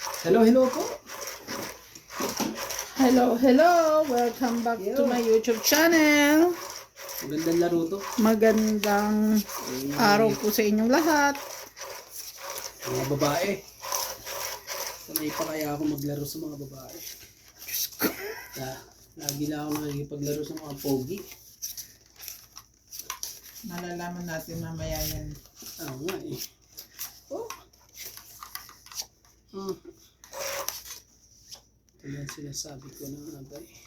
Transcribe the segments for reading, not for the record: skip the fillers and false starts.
Hello, hello po. Hello. Welcome back to my YouTube channel. Magandang laro to. Magandang araw po sa inyong lahat. Mga babae. Sanay pa kaya ako maglaro sa mga babae. Diyos ko. Lagi lang ako nakikipaglaro sa mga pogi. Malalaman natin mamaya yan. Oo nga eh. Oh. Ito yan sinasabi ko na nga ba eh.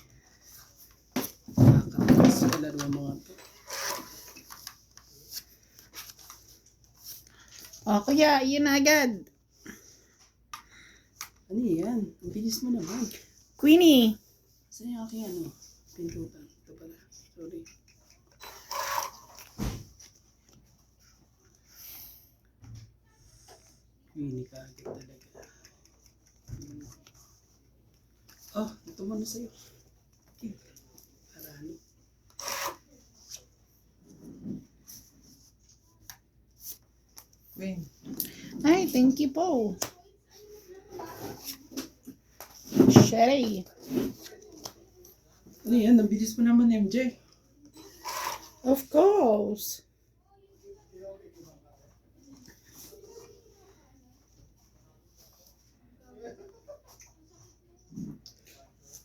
Nakakatakas sa laro ng mga to. O kuya, yun na agad. Ano yan? Ang bilis mo naman. Queenie. Saan yung aking ano? Pintutan. Ito pala. Sorry. Hindi ka agad talaga. Oh, ito muna sa'yo. Okay. Para ano? Queen. Ay, thank you po. Sherry. Ano yan? Ang bilis mo naman, MJ. Of course.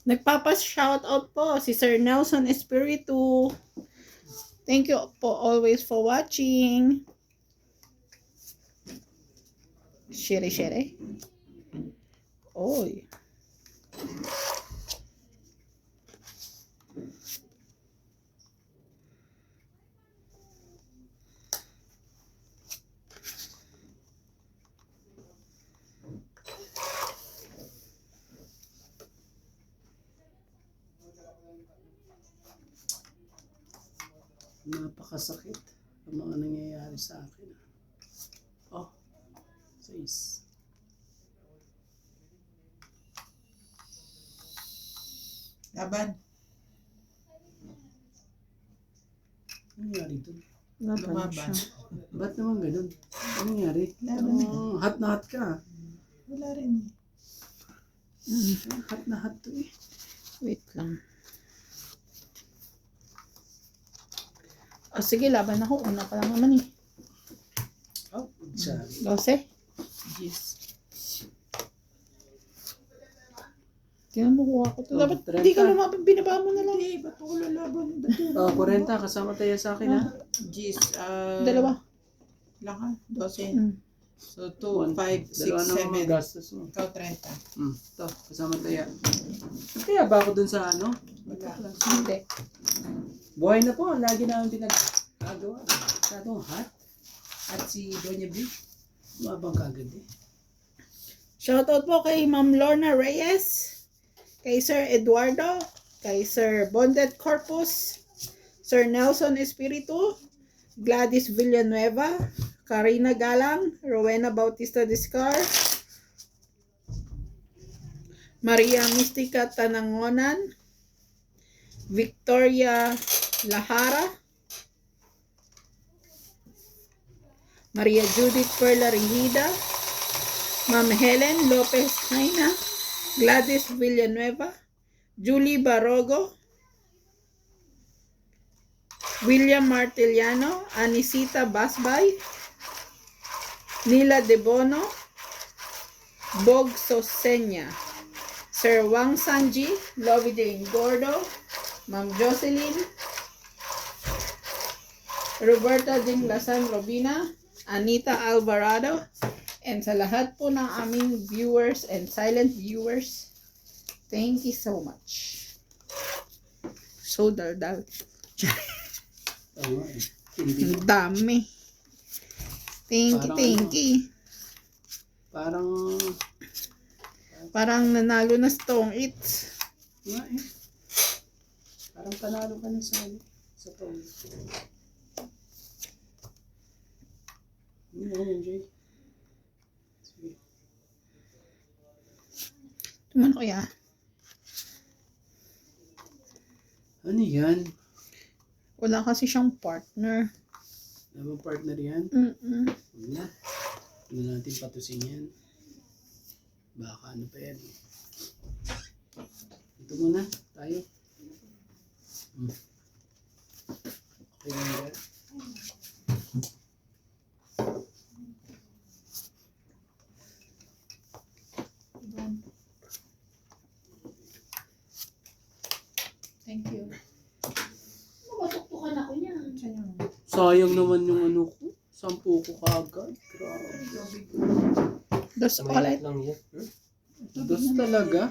Nagpapa-shoutout po si Sir Nelson Espiritu. Thank you po always for watching. Share. Oy. Napakasakit ang mga nangyayari sa akin. Oh, 6. Laban. Ano nangyari ito? Lumaban. Ba't naman ganun? Ano nangyari? Laban na. Hot na hot ka. Wala rin. Hot na hot to eh. Wait lang. O sige, laban ako. Una pa lang naman eh. Oh, sorry. 12. Yes. Tingnan mo kuha ko to. Oh, Dapat 30. hindi ka lumaban. Binaba mo na lang. Hindi, ba't ako lalaban? Oh, 40. Kasama tayo sa akin ha. Yes. Dalawa. Lang 12. Mm. So, 2, 5, 6, 7. gastos mo. Ikaw 30. Ito, kasama tayo. Kaya ba ako dun sa ano? Wala. Hindi. Buhay na po. Lagi namin pinag-agawa. Masyadong hot. At si Doña B. Lumabang kagad eh. Shoutout po kay Ma'am Lorna Reyes, kay Sir Eduardo, kay Sir Bondet Corpus, Sir Nelson Espiritu, Gladys Villanueva, Karina Galang, Rowena Bautista Discar, Maria Mistica Tanangonan, Victoria Lahara, Maria Judith Perla Rigida, Ma'am Helen Lopez Jaina, Gladys Villanueva, Julie Barogo, William Martiliano, Anisita Basbay, Nila Debono, Bog Sosenya, Sir Wang Sanji, Lovey Jane Gordo, Ma'am Jocelyn, Roberta Ding Lasan Robina, Anita Alvarado, and sa lahat po ng aming viewers and silent viewers, thank you so much. So daldal. Oo eh. Hindi. Ang dami. Thank you. Parang nanalo na Stone Eats. Nga eh. Parang panalo ka na sa ano. Sa to. Ano yan, MJ? Sige. Tuman kuya. Ano yan? Wala kasi siyang partner. Wala bang partner yan? Mm-mm. Wala. Wala natin patusin yan. Baka ano pa yan. Ito muna, tayo. Okay lang yan. Thank you. Matuktukan ako niyan. Saan yung Sayang naman yung ano ko. 10 ko kagad. Grabe. Dos ulit. Dos talaga.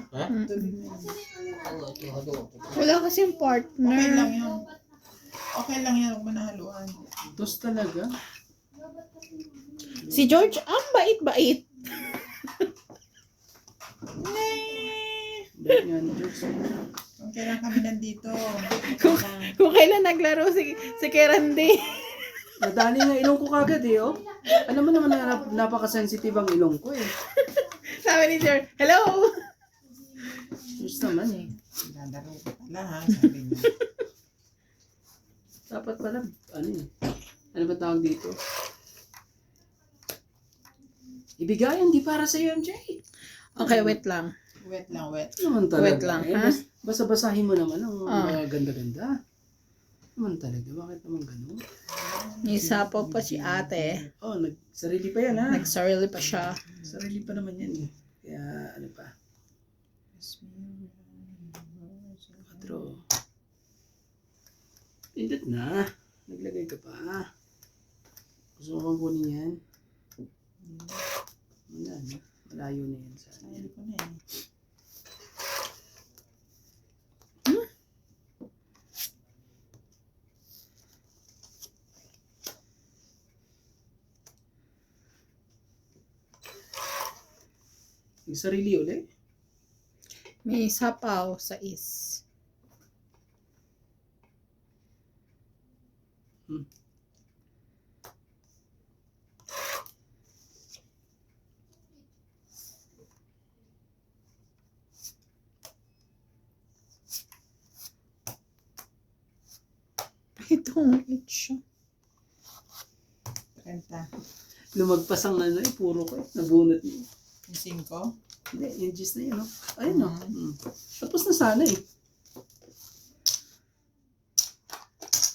Wala kasing Okay lang partner. yun. Okay lang yan. Huwag mo nahaluan. Dos talaga. Si George, ang bait-bait. Bait nga ni George. Kung kailan kami nandito. Kung kailan naglaro si Kerandi. Nadali na ilong ko kagad eh, oh. Alam mo naman na napaka-sensitive ang ilong ko eh. Sabi ni George, hello! Just naman eh. Lalaro ka pala ha. Sabi niya. Dapat pala, ano eh. Ano ba tawag dito? Ibigayan, di para sa MJ. Okay, wait lang. Wet lang, wet. Naman talaga. Wait lang, eh. ha? Basa-basahin mo naman ang Ah. mga ganda-ganda. Naman talaga, bakit naman ganun? May sapo pa si ate. Oh, nagsarili pa yan ha. Nagsarili pa siya. Sarili pa naman yan eh. Kaya ano pa. 4. Pindot na. Naglagay ka pa. Gusto mo bang kunin yan? Wala no? Malayo na yan sa akin. Ayun ko na eh. Yung sarili ulit. May sapaw sa is. Itong itch. 30. Lumagpas ang ano eh, puro ko eh. Nabunot niya. Yung 5. Hindi, yung gist na yun, no? Ayun, no? Tapos na sana eh.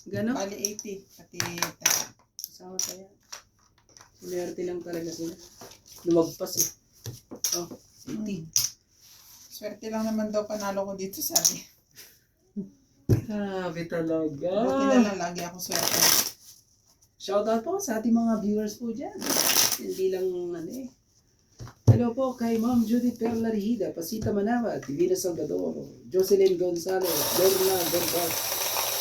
Gano? Bali 80. Pati ta. Kasama kaya. Sinerte lang talaga sila. Lumagpas eh. Oh, 80. Swerte lang naman daw panalo ko dito, sabi. Grabe talaga. Buti na lang lagi ako swerte. Shoutout po sa ating mga viewers po dyan. Hindi lang ano eh. Hello po kay Ma'am Judith Perla Rihida, Pasita Manama, Divina Salvador, Jocelyn Gonzalo, Lorna Gorgas,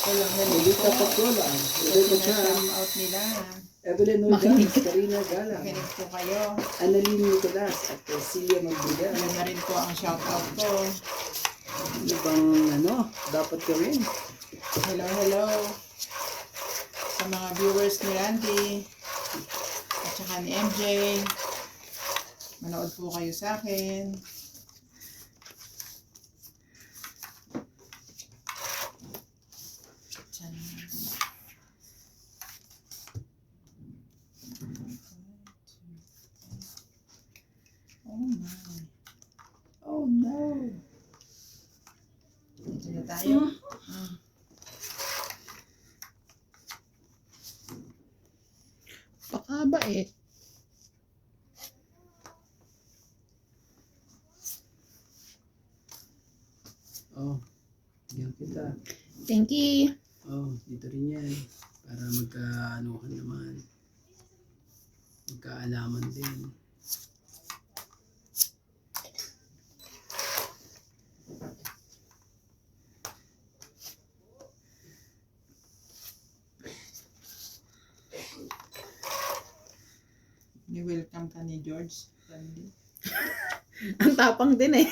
Melita Pacola, Rebecca Chan, Out nila. Evelyn Nordaz, Karina Gala, Makinig po kayo. Annalyn Nicolas, at Celia Magbigan. Alam na rin po ang shoutout ko. Ano bang ano, dapat gawin? Hello, hello. Sa mga viewers ni Randy. At saka ni MJ. Manood po kayo sa akin. Diyan. Oh my. Oh no. Dito na tayo. Baka ba eh. Oh, yan kita. Thank you. Oh, dito rin yan. Para magka-anuhan naman. Magkaalaman din. Ni-welcome ka ni George. Randy. Ang tapang din eh.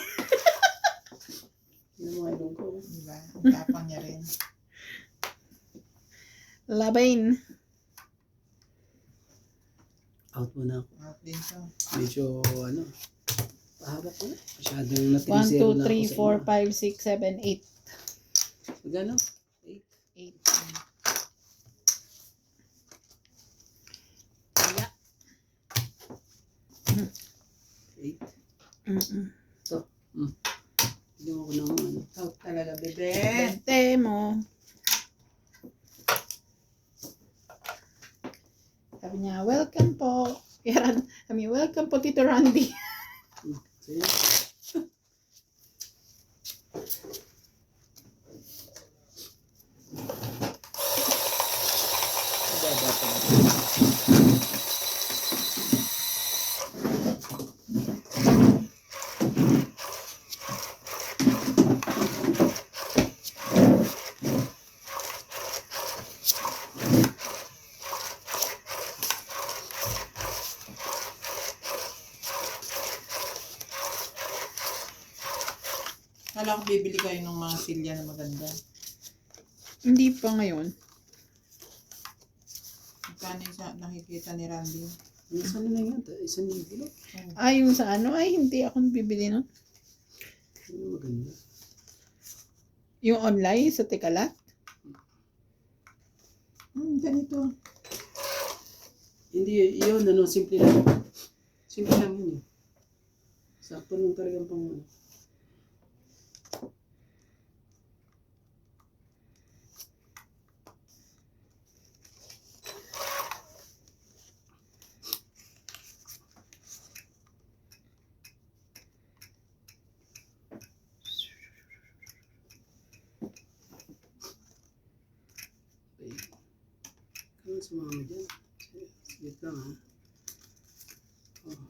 Yan ang mga ilong ko. Diba? Ang tapang niya rin. Labain. Out muna ako. Out din to. Medyo ano, pahaba ko na. Masyadong 1, natrisero 2, na ako 3, sa 4, 5, 6, 7, 8. inyo. Magano? 8. 8. Kaya. 8. Ito. Bigyan mo ko ng ano. Ikaw talaga, bebe. Bente mo. Sabi niya, welcome po. Welcome po, Tito Randy. Sige. Baba pa. Kala ko bibili kayo ng mga silya na maganda. Hindi pa ngayon. Magkano yung nakikita ni Randy? Saan na yun? Isang libo? Ay, yung sa ano, ay hindi ako bibili nun. Ano maganda? Yung online sa Tekalat. Ganito. Hindi, yun, ano, simple lang. Simple lang yun eh. Sakto nung talagang pang ano. Okay. Ano sumama dyan? Wait lang ha. Oh.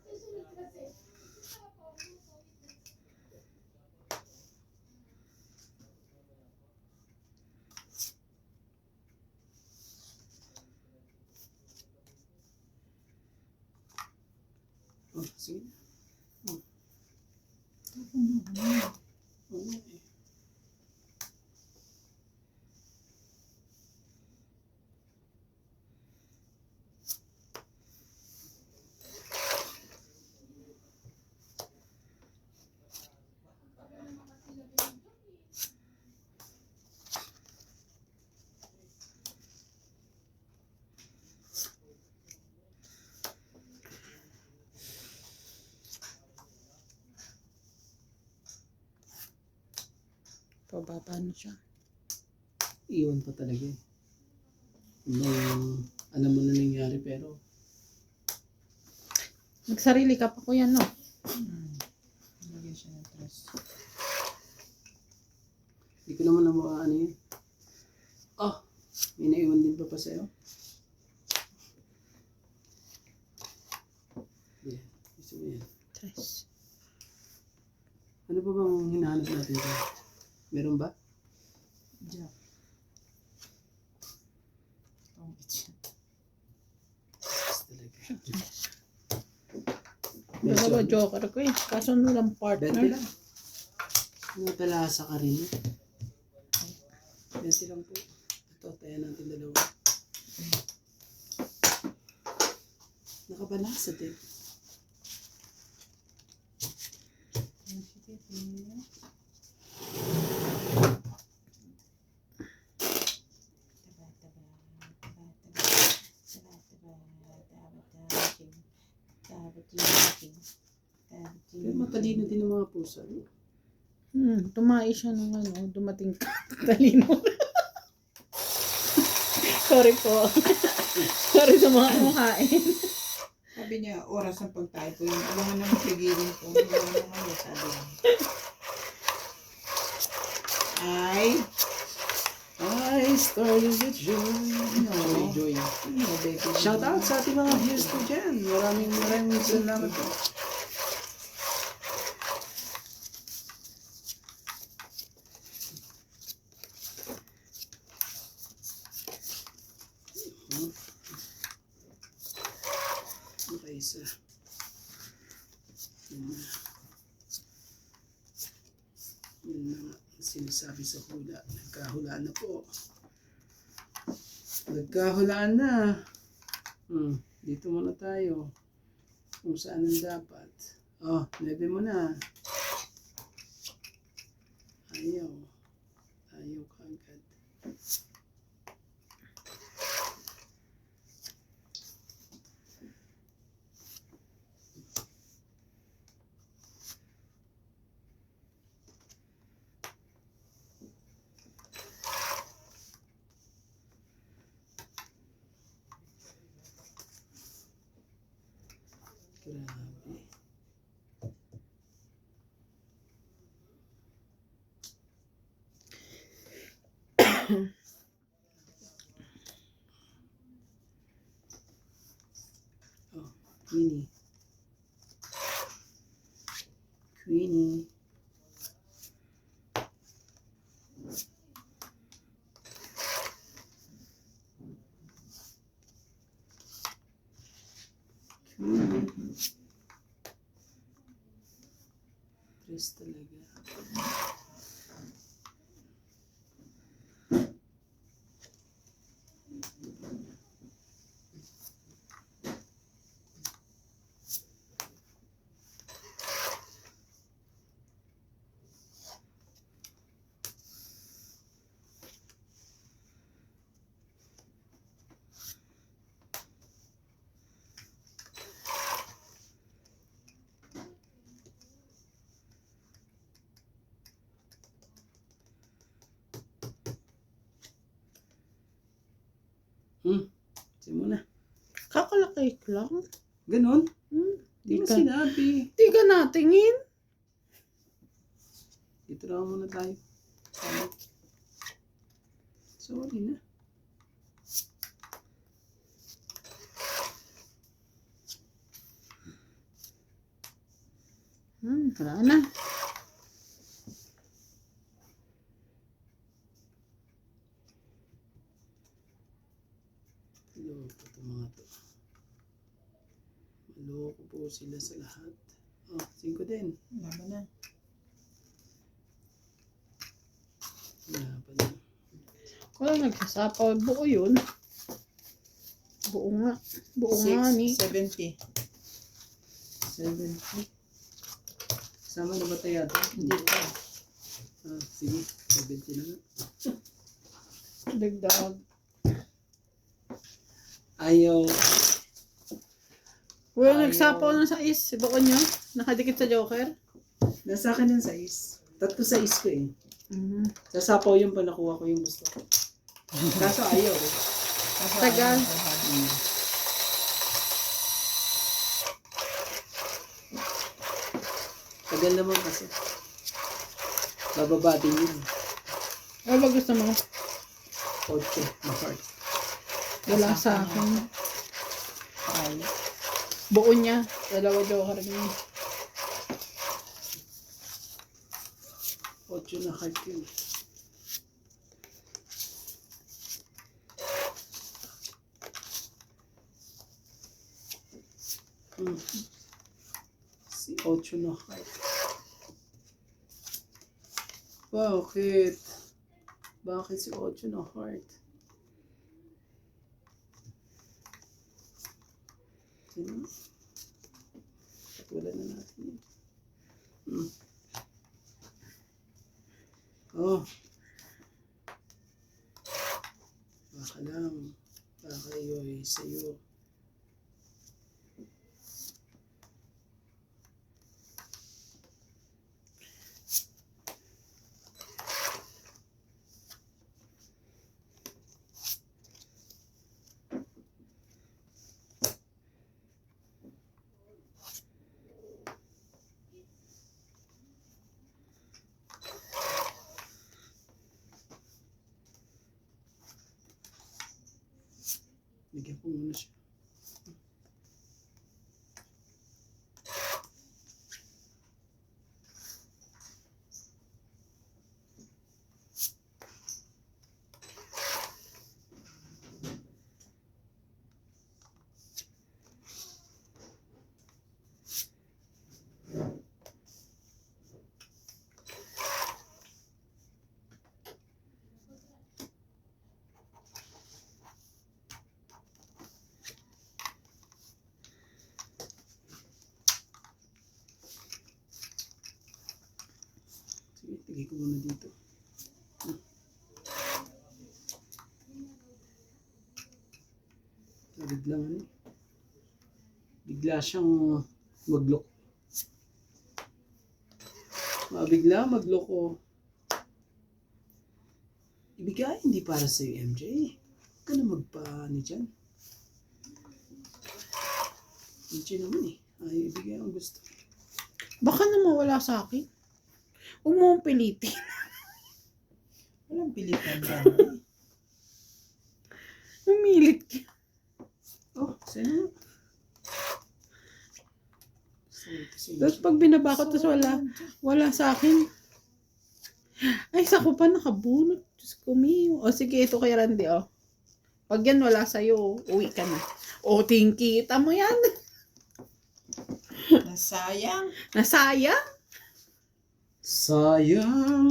Ay, iba to. Oh, sige. Oh. Oo nga eh. Pababa na siya. Iwan pa talaga eh. Alam mo na nangyari pero Nagsarili ka pa, kuya, no? Lagyan siya ng tres. hindi ko naman ano yun. Ah! May naiwan din pa sa'yo? Yeah. Gusto mo yan. Tres. Ano pa bang hinahanap natin dito? Meron ba? Jack. Oh, it's Yes, talaga. Dalawa joker ko eh. Kaso walang partner. 20 lang. Ano palasa ka rin eh. 20 lang po. Ito, tayo natin dalawa. Nakabalasa din. Pero matalino din ang mga pusa. Tumai siya nung dumating ka. Talino. Sorry po. Sorry sa mga kumakain. sabi niya, oras ng pagtypo yun. Abangan naman pigilin ko. Ano naman yun, sabi niya. I started with joy. No. Joy. No, baby. Shout out sa ating mga viewers po dyan. Maraming salamat po. Okay, isa. Yun na. Yun na nga. Sinasabi sa hula. Nagkahulaan na po. Nagkahulaan na. Dito muna tayo. Kung saan ang dapat. Oh, 9 mo na. Ayaw. Ayaw kagad. Grabe. Oh, Queenie. Queenie. Queenie. Tres talaga. Simula. Kakalaki lang. Ganon? Di mo Di ka, sinabi. di ka natingin. Dito na muna tayo. Sorry na. Wala na. Maloko ito mga to. Maloko po sila sa lahat. Oh, 5 din. Laban na. Laban na. Wala nagsasapaw. Buo yun. Buo nga. Buo nga ni. 670. 70. Sama na ba tayo ito? Hindi pa. Sige. 70 na nga. Dagdag. Ayaw. Wala Ayaw. nagsapaw ng sais. Buo nyo. Nakadikit sa joker. Nasa akin yung size. 3 size ko eh. Sasapaw yung panakuha ko yung gusto ko. Kaso ayaw eh. Tagal. Tagal naman kasi. Bababa din yun. Ano ba gusto mo? 8 na heart. Wala sa akin. Ay. Buo niya. Dalawa joker niya. 8 na heart yun. Si 8 na heart. Bakit? Bakit si 8 na heart? Sino? Patulan na natin yun. Oh. Baka lang. Baka yo'y sa'yo. Bigyan ko muna siya. Sige, tigay ko muna dito. Biglang ano, bigla siyang magloko. Bigla magloko. Ibigay, hindi para sa'yo, MJ. Huwag ka na magpa-ano dyan. MJ naman eh. Ay, ibigay ang gusto. Baka na mawala sa akin. Huwag mo akong pilitin. Walang pilitan dyan. Umilit ka. Oh, sino? Tapos pag binaba ko, tapos wala sa akin. Ay, sako pa nakabunot. Diyos ko, Mio. O sige, ito kay Randy, oh. Pag yan wala sa'yo, uwi ka na. O, tingkita mo yan. Nasayang. Nasayang. Sayang.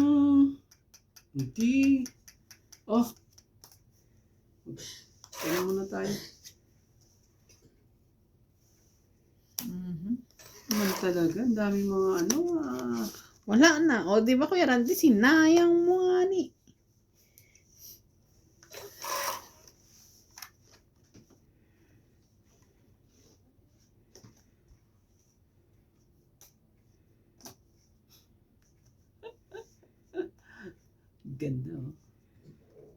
Hindi. Oh. Kaya muna tayo. Naman talaga. Ang dami mga ano. Wala na. O, di ba Kuya Randy, sinayang mo nga ni. Ganda oh.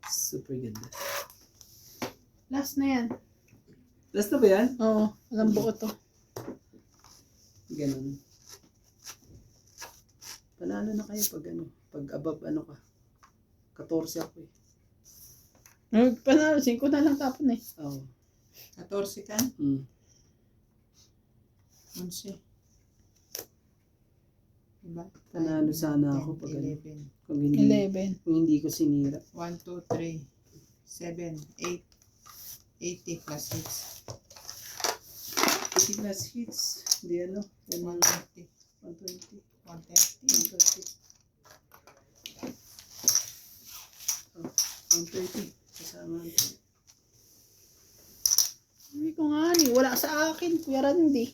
Super ganda. Last na yan. Last na ba yan? Oo, alam buo to. Ganun. Panalo na kayo pag ano. Pag above ano ka. 14 ako eh. Panalo, 5 na lang tapon eh. Oo. 14 ka? 11. Diba? Panalo sana ako pag ano. 11. Kung hindi, 11. kung hindi ko sinira. 1, 2, 3, 7, 8, 80 plus 6. 80 plus hits. Hindi ano. 120, 120. 130. 130. Oh, 130. Kasama ito. Sabi ko nga ni, wala sa akin, Kuya Randy.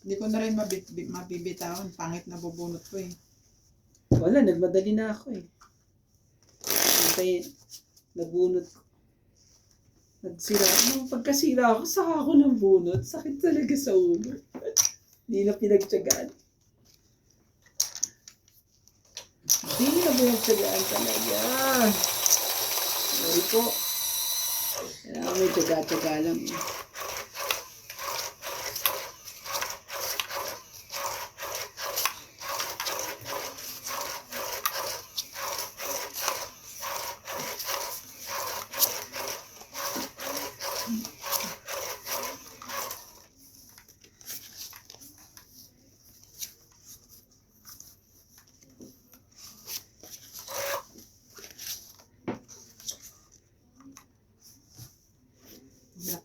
Hindi ko na rin mabibitawan. Pangit na bubunot ko eh. Wala, nagmadali na ako eh. Kaya nabunot ko. Nagsira. Nung pagkasira ako, saka ako ng bunot. Sakit talaga sa ulo. Hindi na pinagtsagaan. Hindi na pinagtsagaan talaga. Sorry po. Kailangan may tsaga-tsaga lang eh. Black.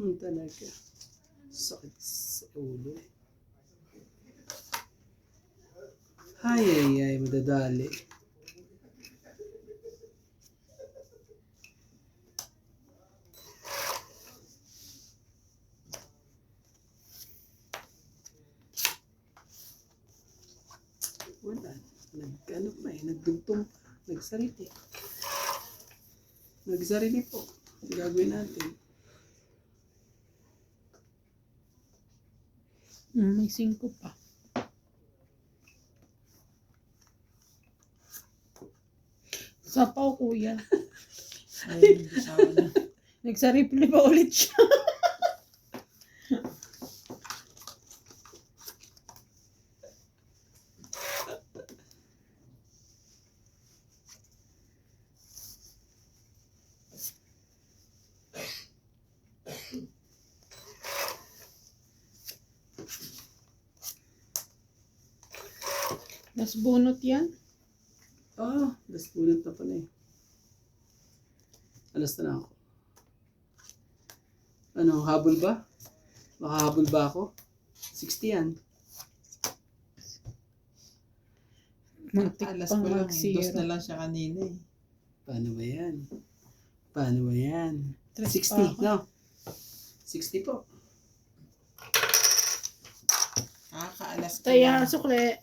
Talaga. Sakit sa ulo. Ay, madadali. Wala. Ano pa nagdugtong pa. Nagsarili. Nagsarili po. Gagawin natin. May 5 pa. Sapaw, kuya. Ay, sawa na. Nagsaripli pa ulit siya. Mas bunot yan. Das punot na pala eh. Alas na ako. Ano, habol ba? Makahabol ba ako? 60 yan. Muntik Alas pang ko lang. mag-zero. Dos na lang siya kanina eh. Paano ba yan? Paano ba yan? Tres 60, pa ako. no? 60 po. Kakaalas ko Kaya, lang. sukle.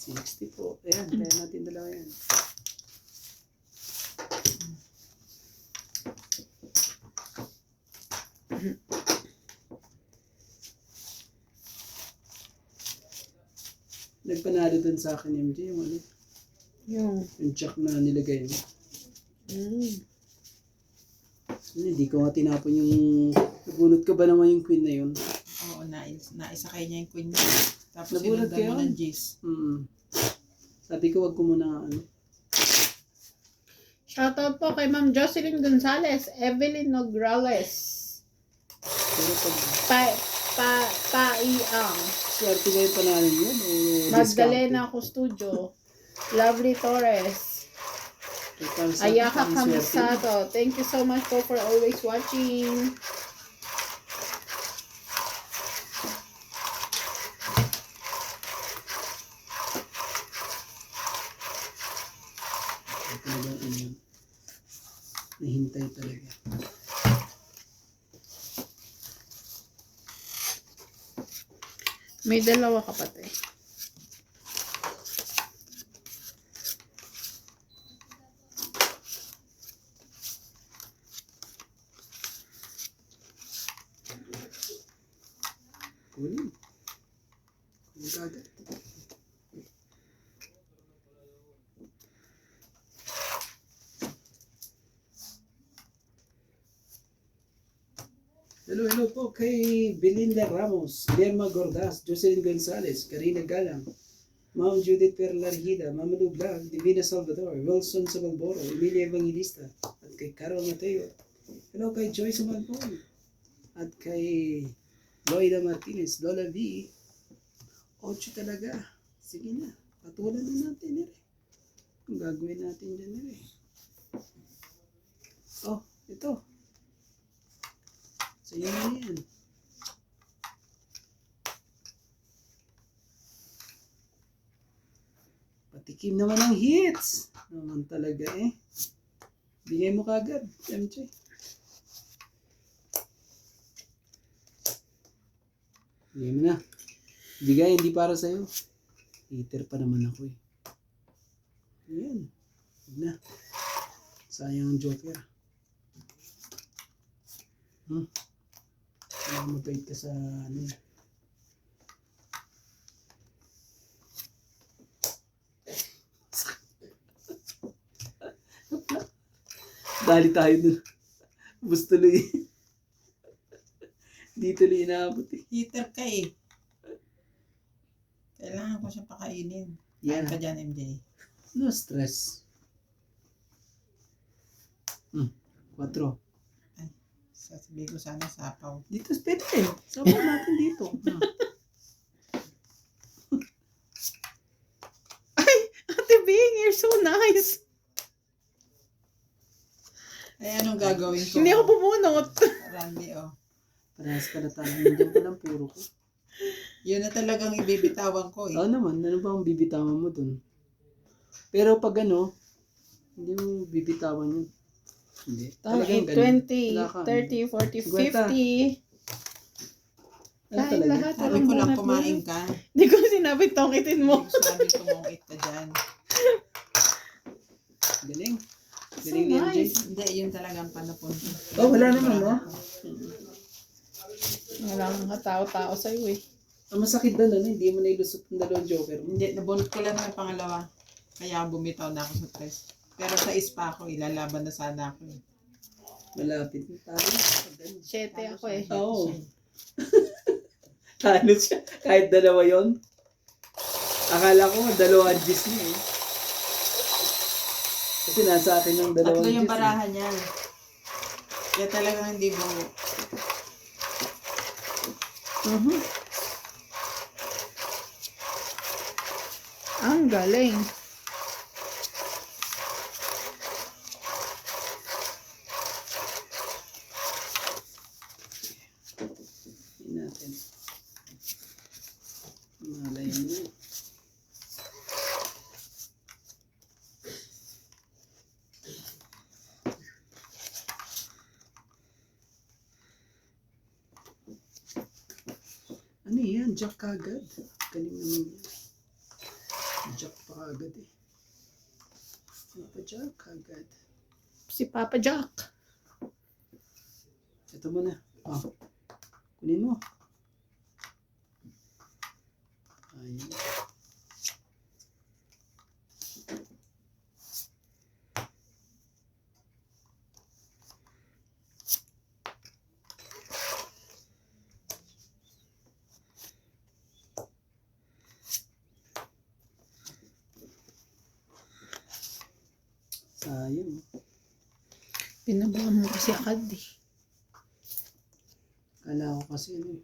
60 po. Ayan, kaya natin dalawa yan. Nagpanalo dun sa akin, MJ, yung ano, yung check na nilagay mo. Hindi ko nga tinapon yung, nabunot ka ba naman yung queen na yun? Oo, naisakay niya yung queen niya. Tapos Nabulat sinundan mo kayo? ng G's. Sabi ko, wag ko muna, ano. Shoutout po kay Ma'am Jocelyn Gonzalez, Evelyn Nograles, Pero pag, Paiang, swerte ba yung panalo yun? O Magdalena Custudio, Lovely Torres, Ayaka Kamisato. Thank you so much po for always watching. Talagang ano, nahintay talaga. May dalawa ka pati. Kunin. Kunin ka agad. Hello po kay Belinda Ramos, Lerma Gordas, Jocelyn Gonzalez, Karina Galang, Ma'am Judith Perlarhida, Mamalu Vlog, Divina Salvador, Wilson Sabalboro, Emilia Evangelista, at kay Carol Mateo. Hello kay Joyce Malpon, at kay Loida Martinez, Lola V. 8 talaga. Sige na, patulan na natin ang gagawin natin dyan Oh, ito. So yun na yan. Patikim naman ng hits. Naman talaga eh. Bigay mo kagad, MJ. Bigay mo na. Bigay, hindi para sa'yo. Hater pa naman ako eh. Ayan. Huwag na. Sayang ang joker. Mabait ka sa ano. Dali tayo dun. Bus tuloy. Di tuloy inaabot eh. Heater ka eh. Kailangan ko siya pakainin. Yan. Kain ka dyan, MJ. No stress. 4. Sasabihin ko sana sapaw. Dito, pwede eh. Sabaw natin dito. Ate Bing, you're so nice. Ay, anong gagawin ko? Hindi ako bumunot. Randy, oh. Parehas pala tayo. Nandiyan palang puro ko. Yun na talagang ibibitawan ko eh. Oo naman, ano ba ang bibitawan mo dun? Pero pag ano, hindi mo bibitawan yun. Hindi. Talagang ganun. 20, Wala ka, 30, 40, 50. 50. Ano Kain talaga? lahat. Sabi ko lang kumain ka. Hindi ko sinabi tongkitin mo. Hindi ko sabi tumungkit ka dyan. Galing. So Galing ni MJ. nice. Hindi, yun talagang panapunta. Oh, wala naman, no? Walang katao-tao sa'yo eh. Ang masakit doon, ano, hindi mo nailusot ng dalawang joker mo. Hindi, nabunot ko lang ng pangalawa. Kaya bumitaw na ako sa test. Pero sa ispa ko, ilalaban na sana ako eh. Malapit na tayo. 7 ako eh. Oo. Talo siya. Kahit dalawa yon. Akala ko, dalawang gis niya eh. Kasi nasa akin ng dalawang Tatlo yung gis. barahan niya. Kaya talagang hindi buo. Ang galing. Hindi natin. Malay mo. Ano yan? Jack kagad. Galing naman yan. Jack pa kagad eh. Papa Jack kagad. Si Papa Jack. Ito mo na. Oh. Kunin mo. Ayun. Sayang. Pinabahan mo kasi agad eh. Kala ko kasi ano,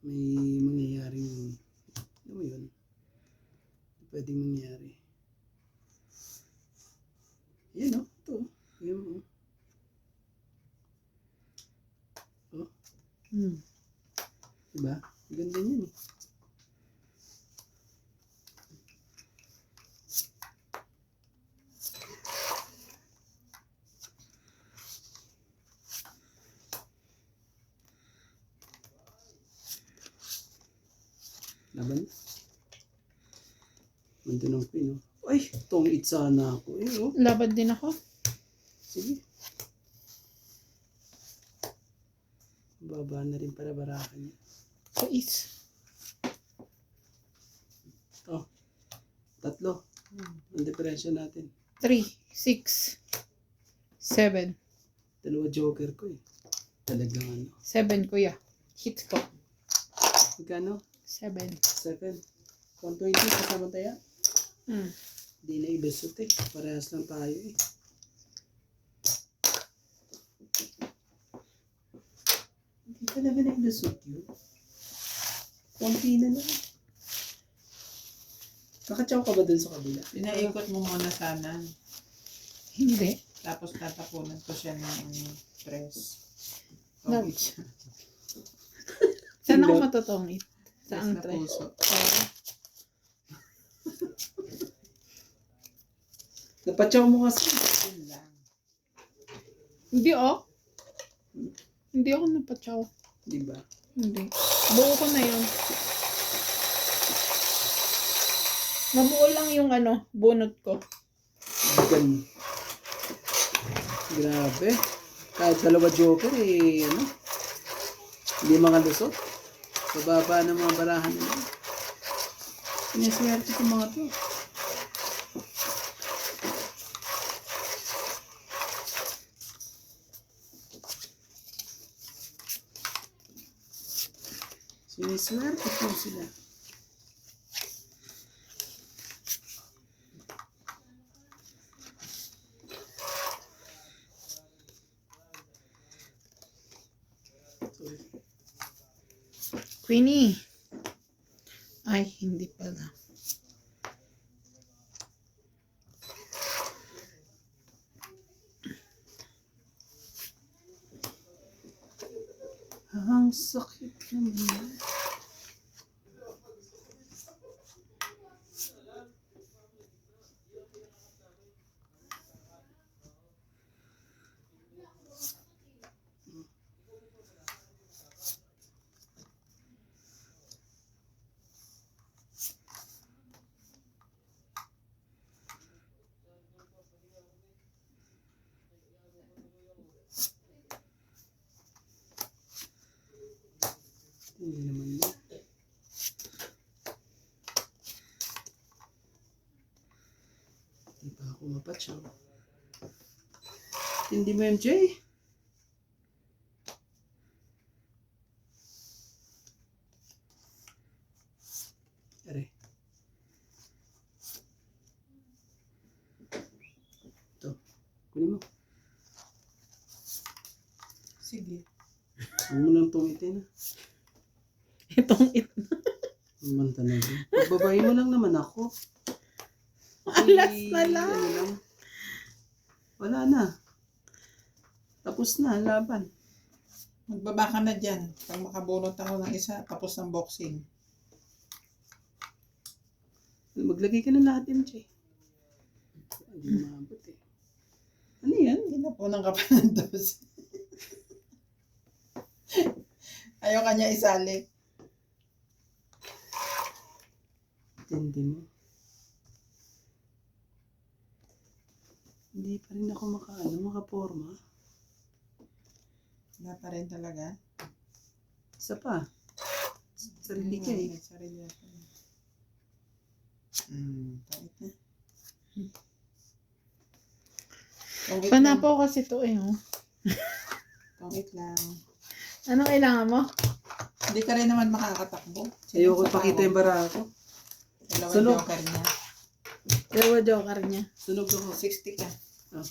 may mangyayaring, ano mo yun? Pwedeng mangyari. Yan o, ito. Yan o. Oh, diba? Ganda niyan eh. Laban. Nandun ang pin, oh. Ay, tongit sana ako. Eh, oh. Laban din ako. Sige. Baba na rin para barakan niya. 6. Oh, tatlo. Ang diferensya natin. 3, 6, 7. Dalawa joker ko eh. Talagang ano. 7 kuya. Hit ko. Magkano? 7. 7. 120 kasama tayo. Hindi na ilusot eh. Parehas lang tayo eh. Hindi talaga na ilusot yun. Konti na lang. Nakatsaw ka ba dun sa kabila? Pinaikot mo muna sana. Hindi. Tapos tatapunan ko siya ng press. No. Okay siya. Saan ako Hindi. matutongit? Saan Sa tre? puso. Napatsaw mo kasi. Yun lang. Hindi oh. Hindi ako napatsaw. Di ba? Hindi. Buo ko na yun. Nabuo lang yung ano, bunot ko. Gan. Grabe. Kahit dalawa joker eh, ano? Hindi makalusot. Bababa ng mga barahan nila. Sineswerte ko mga to. Sineswerte ko sila. Queenie. Ay, hindi pala. sakit naman. Hindi naman yun. Hindi pa ako mapatsaw. Hindi mo, MJ? Are. Ito. Kunin mo. Sige. Huwag mo lang tungitin. Itong Naman talaga. Pagbabae mo lang naman ako. alas na lang. Ano lang. Wala na. Tapos na ang laban. Magbaba ka na dyan. Pag makabunot ako ng isa, tapos ng boxing. Maglagay ka ng lahat, MJ. Hindi maabot eh. Ano yan? Ginapunan ka pa ng dos. Ayaw ka niya isali. Tindi mo. Hindi pa rin ako makaporma. Wala pa rin talaga. Isa pa. Sarili ka eh. May sarili ako. Kahit na. Tungit lang. Panapaw kasi to eh. Oh. Tungit lang. Ano kailangan mo? Hindi ka rin naman makakatakbo. Ayoko pakita yung bara ko. Dalawang Sunog. joker niya. Dalawa joker niya. Sunog ako. 60 ka. Oh.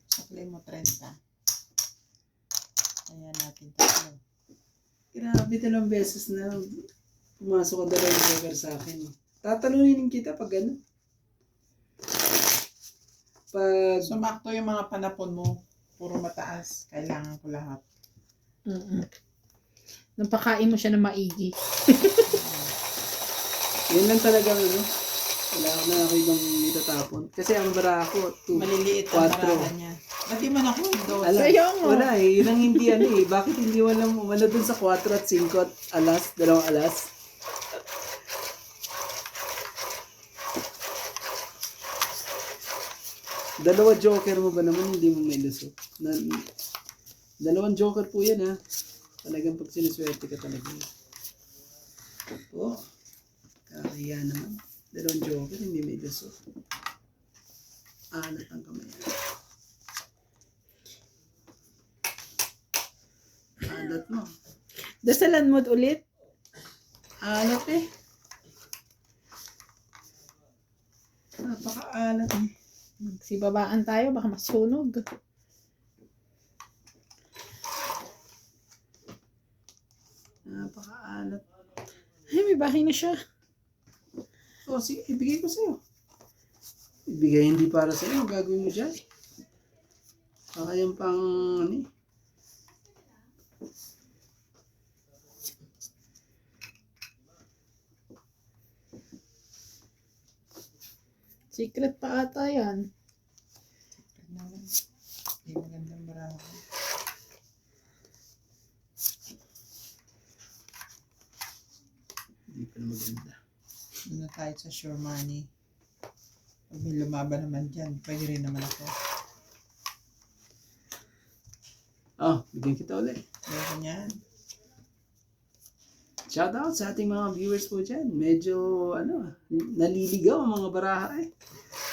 Sakli mo 30. Ayan natin tatlo. Grabe, 2 beses na pumasok ang 2 joker sa akin. Tatalunin kita pag ano. Pag Sumakto yung mga panapon mo. Puro mataas. Kailangan ko lahat. Napakain mo siya ng maigi. yun lang talaga ano. Wala na ako ibang itatapon. Kasi ang bara ko, 2. Maliliit ang 4. barahan niya. Ba't di man ako windows? Ala, Sayo mo. wala eh. Yun ang hindi ano eh. Bakit hindi walang umano dun sa 4 at 5 at alas, 2 alas? Dalawa joker mo ba naman hindi mo may lusot? 2 joker po yan ha. Talagang pag sinuswerte ka talaga. Oo. Kaya naman. 2 joker hindi may lusot. Alat ang kamay. Alat mo. Dasalan mo ulit. Alat eh. Napaka-alat eh. Si babaan tayo, baka masunog. Napaka-alat. Ay, may bahay na siya. O, sige, ibigay ko sa'yo. Ibigay hindi para sa'yo. Gagawin mo dyan. Baka yung pang, ano eh. Secret pa ata yan. Hindi magandang barahan. Hindi pa na maganda. Doon na tayo sa sure money. Pag may lumaban naman dyan, pwede rin naman ako. Oh, bigyan kita ulit. Ayoko niyan. Shoutout sa ating mga viewers po dyan. Medyo, naliligaw ang mga baraha eh.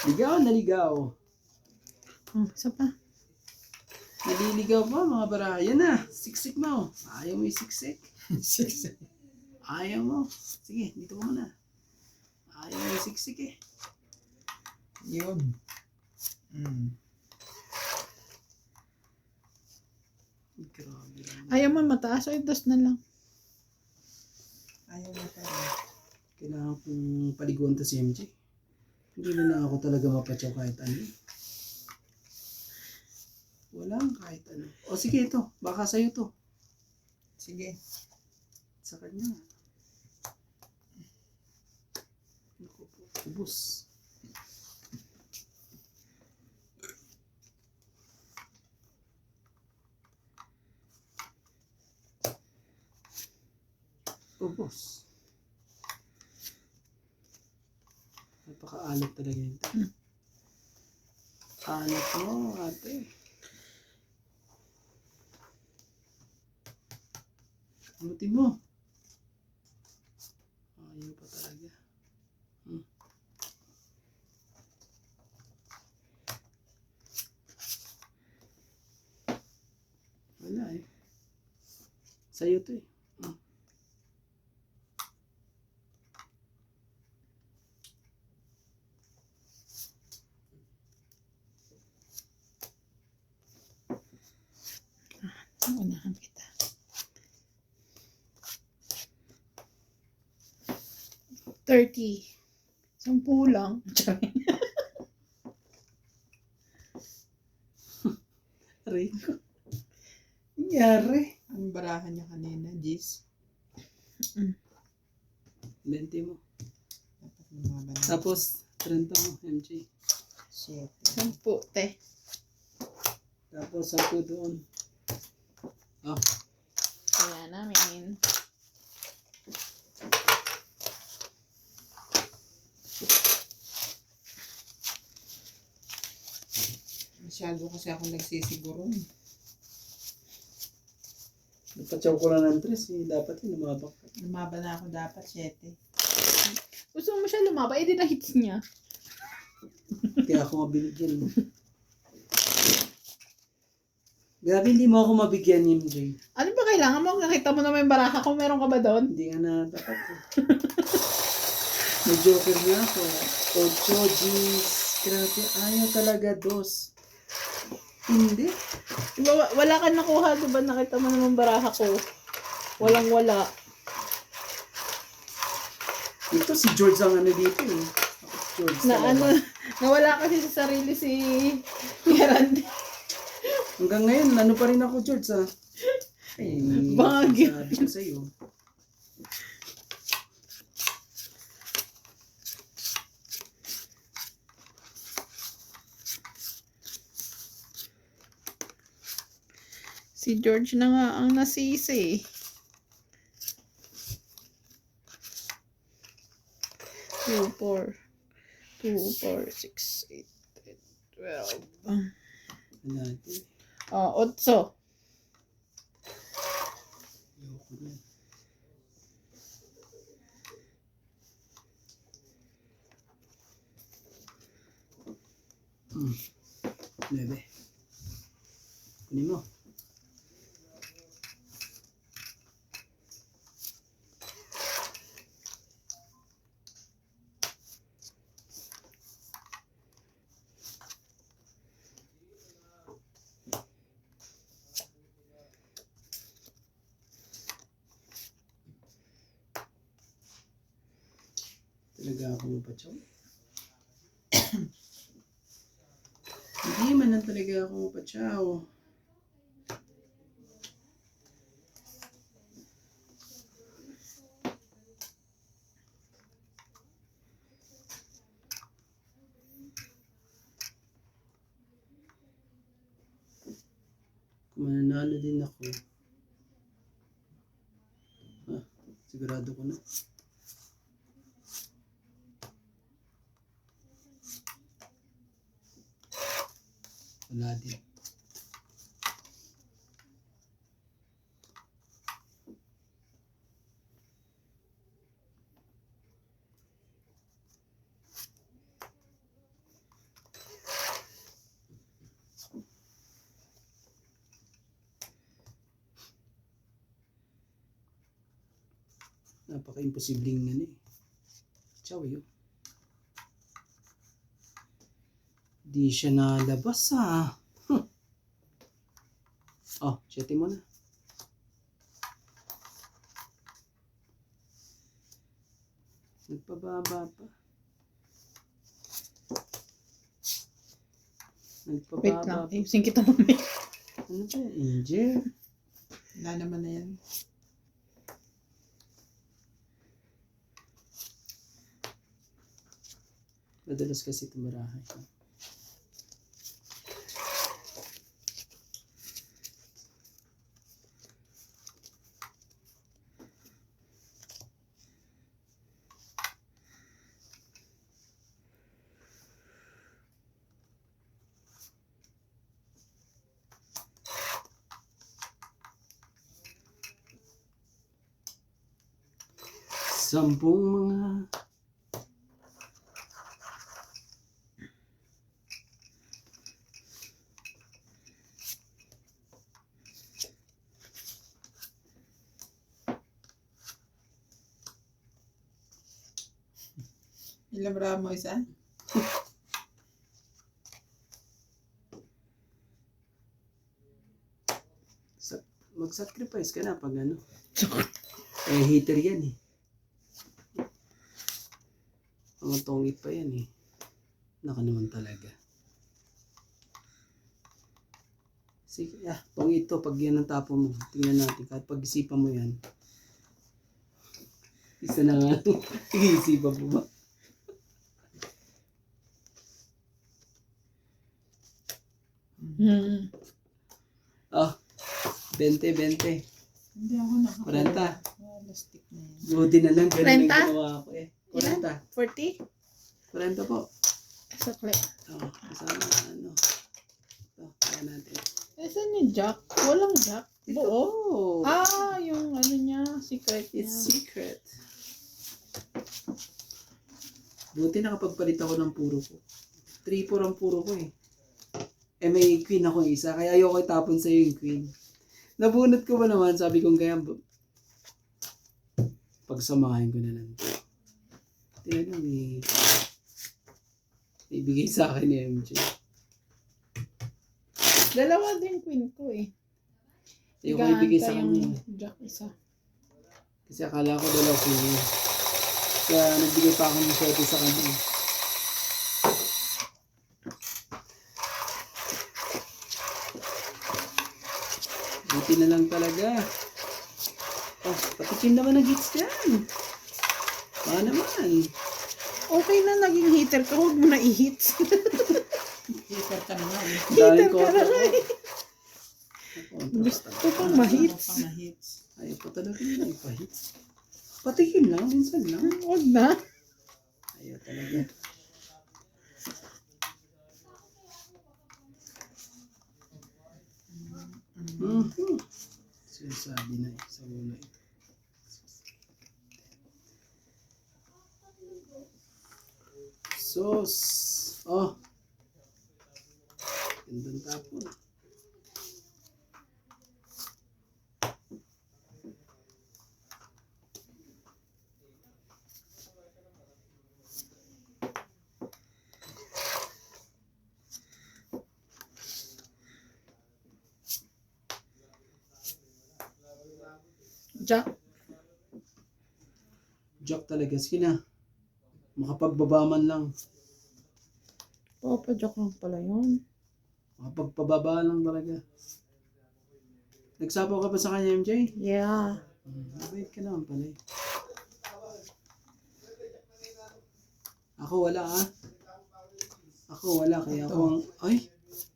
Ligaw, naligaw. Oh, isa pa. Naliligaw po ang mga baraha. Yan na, siksik mo. Ayaw mo yung siksik. Ayaw mo. Sige, dito ka muna. Ayaw mo yung siksik eh. Yun. Grabe. Ayaw mo mataas. Ay, dos na lang. Ayaw na pero. Kailangan kong paliguan to si MJ. Hindi na ako talaga mapatsaw kahit ano. Walang kahit ano. O sige ito, baka sa'yo to. Sige. Sa kanya. Naku po, ubos. Ubos. Napaka-alat talaga yun. Alat mo, ate. Buti mo. Ayaw pa talaga. Wala eh. Sa'yo to eh. Unahan kita. 30. 10 lang. Aray ko. Nangyari. Ang barahan niya kanina, Gis. 20 mo. Dapat lumaban na. Tapos, 30 mo, MJ. 7. 10, te. Tapos, ako doon. Oh, Kaya namin. Masyado kasi ako nagsisiguro. napatsaw ko lang ng 3 eh. Dapat yun, lumabak ka. Lumaban na ako dapat 7. Gusto mo siya lumaba, eh di na hits niya. Kaya ako mabinigyan mo. Grabe, hindi mo ako mabigyan, MJ. Ano ba kailangan mo? Nakita mo naman yung baraha ko, meron ka ba doon? Hindi nga na dapat eh. May joker na ako. 8 G's. Grabe, ayaw talaga 2. Hindi. Diba, wala kang nakuha, diba? Nakita mo naman baraha ko. Walang wala. Ito si George ang ano dito eh. George Na talaga. ano, nawala kasi sa sarili si Miranda. Hanggang ngayon, ano pa rin ako, George, ha? Ay, Bagay. sabi ko sa'yo. Si George na nga ang nasisi. 2, 4, 6, 8, 12. Natin. Oh, 8. Ayoko na. Bebe. Kunin mo. Talaga ako mapatsaw. Hindi man lang talaga ako mapatsaw. Kung mananalo din ako. Sigurado ko na. Wala din. Napaka-imposibleng ano eh. Ciao yun. Di siya nalabas ah. Oh, 7 mo na. Nagpababa pa. Wait lang. Nagpababa. Ayusin kita mamaya. Ano ba? Angel? Wala naman na yan. Madalas kasi tumarahay. Sampung mga Ilang ramo isa? mag-sacrifice ka na pag ano. Heater yan eh. Mga tongit pa yan eh. Naka naman talaga. Sige, tongit to. Pag yan ang tapo mo, tingnan natin. Kahit pag-isipan mo yan. Isa na nga. Pag-isipan mo ba? Hmm. 20. Hindi ako 40. Plastic na yan. Buti na lang. Ganun 30? ang ginawa ko eh. 40. 40? 40 po. Sakli. Kasama ano. Ito, kaya natin. Eh, saan yung jack? Walang jack. Ito Buo? po. Yung ano niya, secret niya. It's secret. Buti nakapagpalit ako ng puro ko. 3-4 ang puro ko eh. Eh may queen ako isa, kaya ayoko itapon sa'yo yung queen. Nabunot ko ba naman, sabi kong kaya pagsamahin ko na lang. Tingnan mo ibigay sa akin ni MJ. Dalawa din queen ko eh. Ayoko ibigay sa yung kanya. jack isa. Kasi akala ko dalawa queen niya. Kaya nagbigay pa ako ng swerte sa kanya. Buti na lang talaga. Patikim naman ng hits dyan. Naman. Okay na naging heater ka, huwag mo na i-hits. Heater ka na nga eh. Heater ka na nga eh. Gusto Gusto pang ma-hits. Ano pang ma-hits? ayaw pa talaga nila ipa-hits. Patikim lang, minsan lang. Huwag na. Ayaw talaga. Sinasabi na sa ulo ito. Sauce. Gandang tapon. Jack. Jack talaga. Sige na. Makapagbaba man lang. Jack lang pala yun. Makapagpababa lang talaga. Nagsapaw ka pa sa kanya, MJ? Yeah. Mabait ka naman pala eh. Ako wala Ako wala. Kaya ako ang... Ay!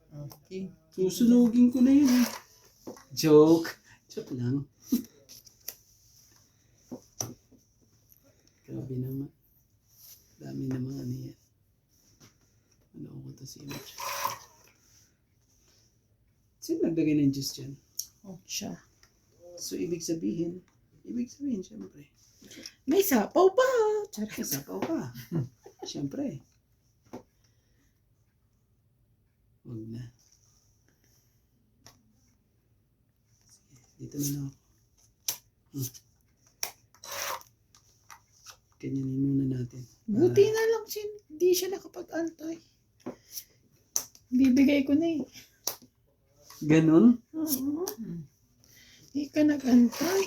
Okay. Susunugin ko na yun eh. Joke. Joke lang. Grabe naman. Dami naman ano yan. Ano ko to si Image. Sino naglagay ng juice dyan? Siya. So, ibig sabihin, syempre. May sapaw pa. May sapaw ka. Syempre. Huwag na. Sige, dito na lang ako. Ganyanin muna natin. Buti na lang hindi siya nakapag-antay. Bibigay ko na eh. Ganon? Oo. Hindi ka nag-antay.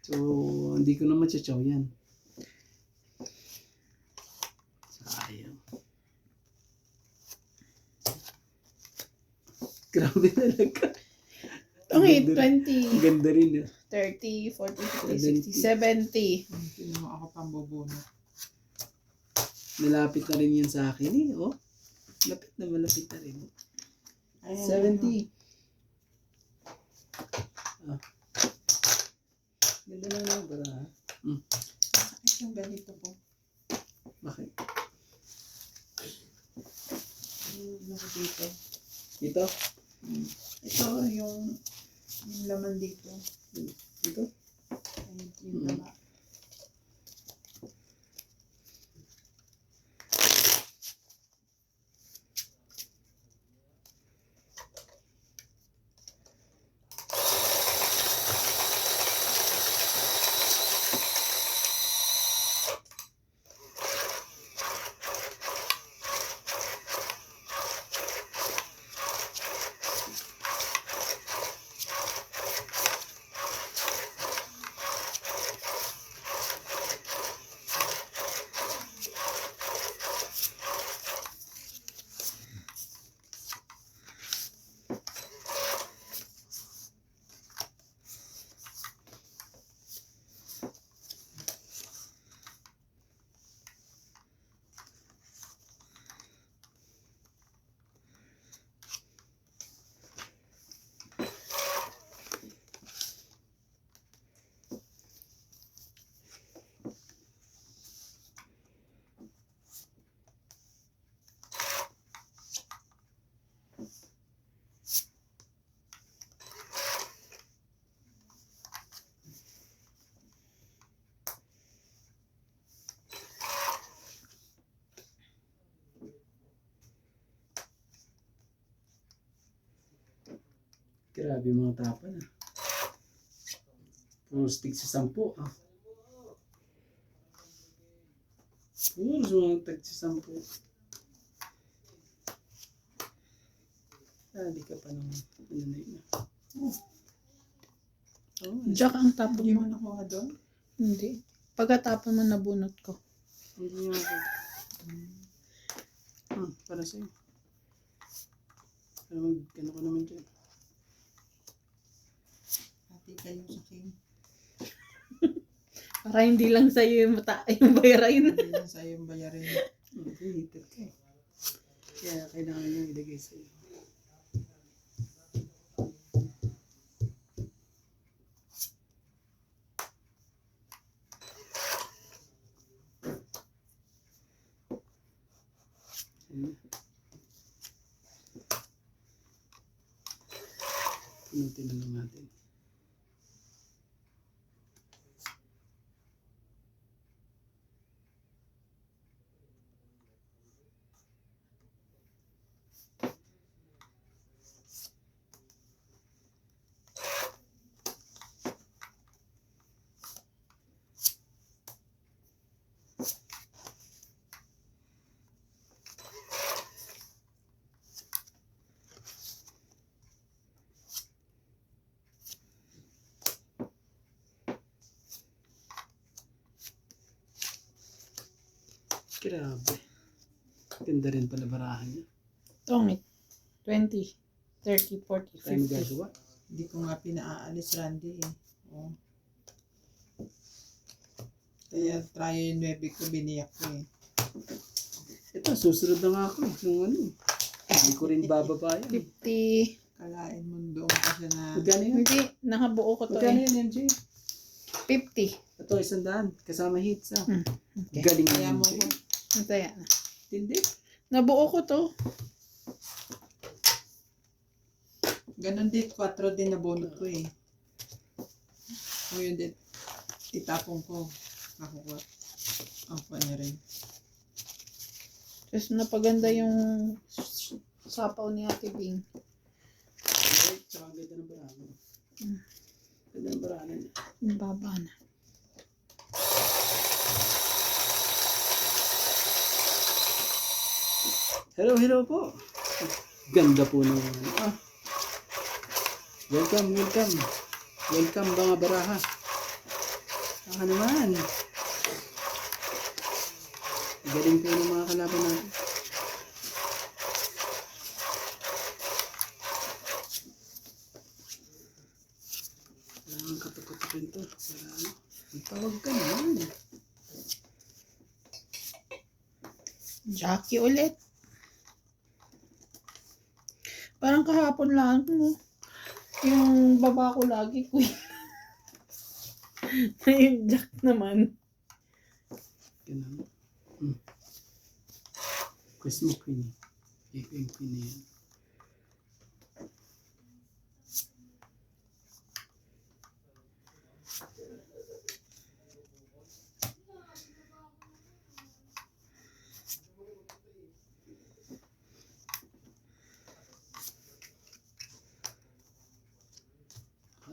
So, hindi ko na matsatsaw yan. Sayang. Grabe talaga. Okay, Ang 20, ganda rin. 30, 40, 50, 60, 70. Kinuha ako pang bubunot. Malapit na rin yan sa akin eh. Oh. Malapit na rin. Ayan, 70. Ah. Ganda na lang para. Sakit yung ganito po. Bakit? Ano dito? Ito? Ito yung laman dito. Ito? Ayun, yung tama. Grabe yung mga tapan ah. Puro stick sa 10 ah. Puro mga tag sa 10. Di ka pa nang ano na yun ah. Oh, Jack ang tapon Hindi mo. mo nakuha doon? Hindi. Pagkatapon mo nabunot ko. hindi nga ako. Para sa'yo. Para mag-ano ko naman dyan. Hati kayo sa king. Para hindi lang sa'yo yung, yung bayarin. Hindi lang sa'yo yung bayarin. Hater ka eh. Kaya kailangan nyo ilagay sa'yo. Pinutin na lang natin. Grabe. Ganda rin pala barahan niya. Tongit. 20, 30, 40, Kaya mo 50. gagawa. Hindi ko nga pinaalis, Randy eh. Oh. Kaya tayo yung 9 ko, biniyak ko eh. Ito, susunod na nga ako. Yung ano. Hindi ko rin bababa yan. 50. Kalain mo doon kasi na... Magkano yan? Hindi, nakabuo ko to Magkano eh. yan, MJ? 50. Ito, 100. Kasama hits ah. Okay. Galing Kaya mo mo ko. Antaya na. Tindi. Nabuo ko to. Ganon din, 4 din na bonus ko eh. O yun din, itapong ko. Ako ko. Ako niya rin. Tapos napaganda yung sapaw ni Ate Bing. Okay, tsaka ang ganda ng barahan. Ganda ng barahan niya. Yung baba na. Hello po. Ganda po ng welcome. Welcome mga baraha. Saka naman. Galing po ng mga kalaban natin. Kailangan katok-katokin to. Para ano? Magtawag ka naman. Jackie ulit. Parang kahapon lang, no? Yung baba ko lagi, queen. Yung Jack naman. Ganun. Quest mo, Queenie. Ikaw yung Queenie yan.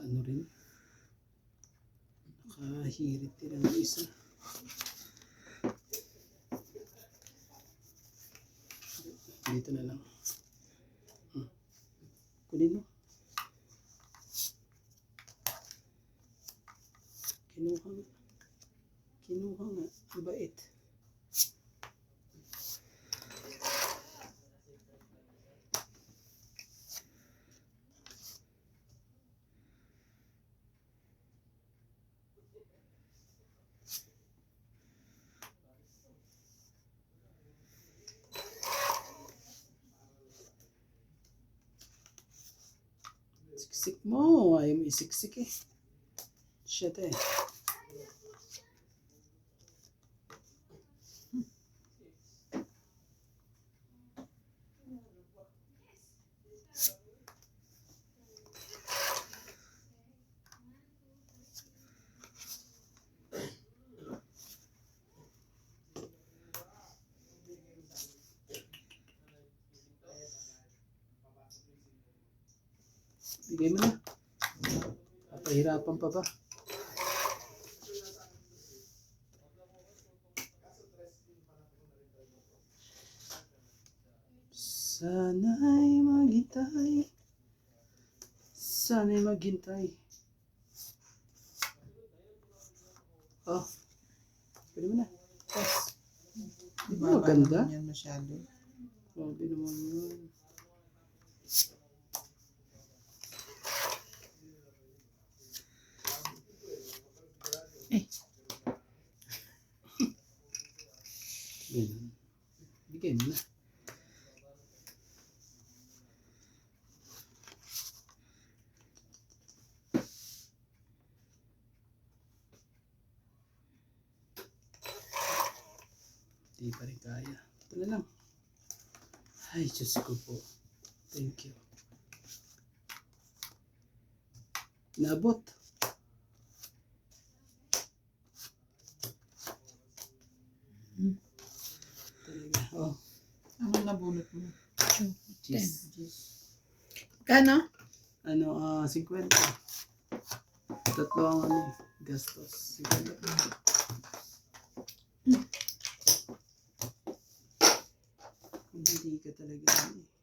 Ano rin? Nakahirit din ang isa. Dito na lang. Kunin mo. Kinuha nga. Kinuha nga. Ang bait. Siksik mo. Ayaw mo isiksik eh. Shit eh. Bigay mo na. Papahirapan pa ba? Sana'y maghintay. Sana'y maghintay. Oh. Pwede mo na. Yes. Di ba maganda? Naman yan masyado. Oh, binumo yun. Ganun. Bigay mo na. Di pa rin kaya. Ito na lang. Ay, Diyos ko po. Thank you. Nabot. Talaga. Oh. Anong nabunot mo? Cheese. Kano? Ano, 50. Tatlo ang ano, gastos. 50 pa. Hindi ka talaga ano eh.